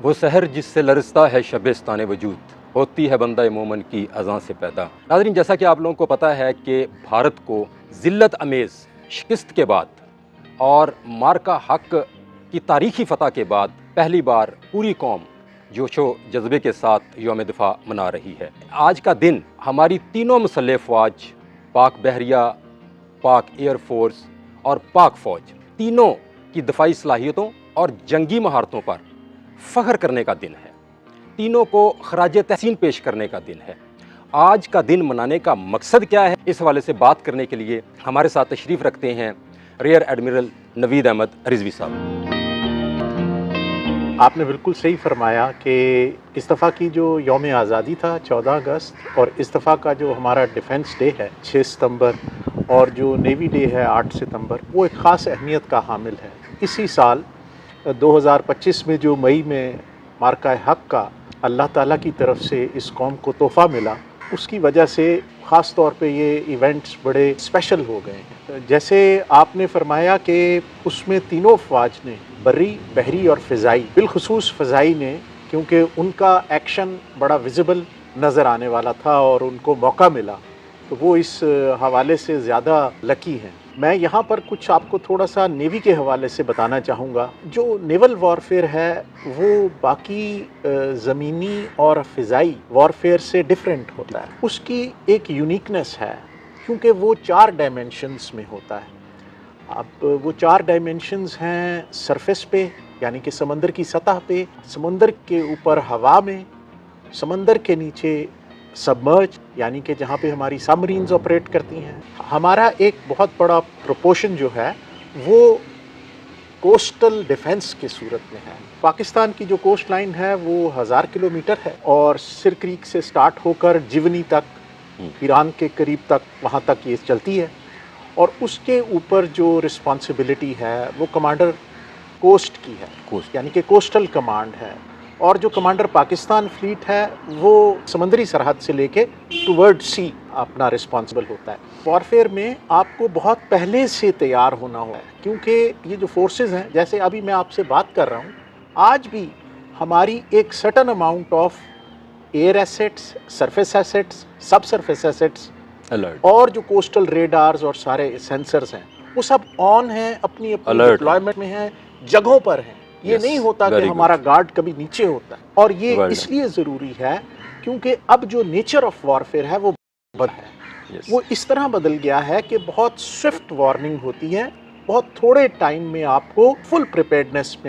वो सहर जिससे लरसता है शबिस्तान वजूद, होती है बंदा मोमन की अज़ां से पैदा। नाज़रीन, जैसा कि आप लोगों को पता है कि भारत को ज़िल्लत अमेज़ शिकस्त के बाद और मार्का हक की तारीख़ी फ़तह के बाद पहली बार पूरी कौम जोशो जज्बे के साथ यौम दिफा मना रही है। आज का दिन हमारी तीनों मुसल्लह फ़ौज, पाक बहरिया, पाक एयर फोर्स और पाक फ़ौज, तीनों की दफ़ाई सलाहियतों और जंगी महारतों पर फ़ख्र करने का दिन है। तीनों को खराज तहसीन पेश करने का दिन है। आज का दिन मनाने का मकसद क्या है, इस हवाले से बात करने के लिए हमारे साथ तशरीफ़ रखते हैं रियर एडमिरल नवीद अहमद रिजवी साहब। आपने बिल्कुल सही फरमाया कि इस दफ़ा की जो यौम आज़ादी था 14 अगस्त और इस दफ़ा का जो हमारा डिफेंस डे है 6 सितंबर और जो नेवी डे है 8 सितंबर, वो एक ख़ास अहमियत का हामिल है। इसी साल 2025 में जो मई में मार्का हक का अल्लाह ताला की तरफ से इस कौम को तोहफ़ा मिला, उसकी वजह से ख़ास तौर पे ये इवेंट्स बड़े स्पेशल हो गए हैं। जैसे आपने फरमाया कि उसमें तीनों फ़ौज ने, बर्री, बहरी और फ़िज़ाई, बिलखुसूस फ़िज़ाई ने, क्योंकि उनका एक्शन बड़ा विजिबल नज़र आने वाला था और उनको मौका मिला, तो वो इस हवाले से ज़्यादा लकी हैं। मैं यहाँ पर कुछ आपको थोड़ा सा नेवी के हवाले से बताना चाहूँगा। जो नेवल वॉरफेयर है वो बाकी ज़मीनी और फ़िज़ाई वॉरफेयर से डिफरेंट होता है। उसकी एक यूनिकनेस है क्योंकि वो 4 डायमेंशंस में होता है। अब वो 4 डायमेंशंस हैं सरफेस पे, यानी कि समंदर की सतह पे, समंदर के ऊपर हवा में, समंदर के नीचे सबमर्ज, यानी कि जहाँ पे हमारी सबमरीन्स ऑपरेट करती हैं। हमारा एक बहुत बड़ा प्रोपोर्शन जो है वो कोस्टल डिफेंस की सूरत में है। पाकिस्तान की जो कोस्ट लाइन है वो 1000 किलोमीटर है और सिर क्रीक से स्टार्ट होकर जिवनी तक, ईरान के करीब तक, वहाँ तक ये चलती है। और उसके ऊपर जो रिस्पॉन्सिबिलिटी है वो कमांडर कोस्ट की है, यानी कि कोस्टल कमांड है। और जो कमांडर पाकिस्तान फ्लीट है वो समंदरी सरहद से लेके टुवर्ड सी अपना रिस्पॉन्सिबल होता है। वॉरफेयर में आपको बहुत पहले से तैयार होना है क्योंकि ये जो फोर्सेस हैं, जैसे अभी मैं आपसे बात कर रहा हूँ, आज भी हमारी एक certain amount of air assets, surface assets, सब सरफेस एसेट्स और जो कोस्टल रेडार्स और सारे सेंसर्स हैं वो सब ऑन हैं, अपनी अपनी डिप्लॉयमेंट में हैं, जगहों पर हैं। ये नहीं होता कि हमारा गार्ड कभी नीचे होता है। और ये इसलिए ज़रूरी है क्योंकि अब जो नेचर ऑफ वॉरफेयर है वो बदल है। वो इस तरह बदल गया है कि बहुत स्विफ्ट वार्निंग होती है, बहुत थोड़े टाइम में आपको फुल प्रिपेयर्डनेस में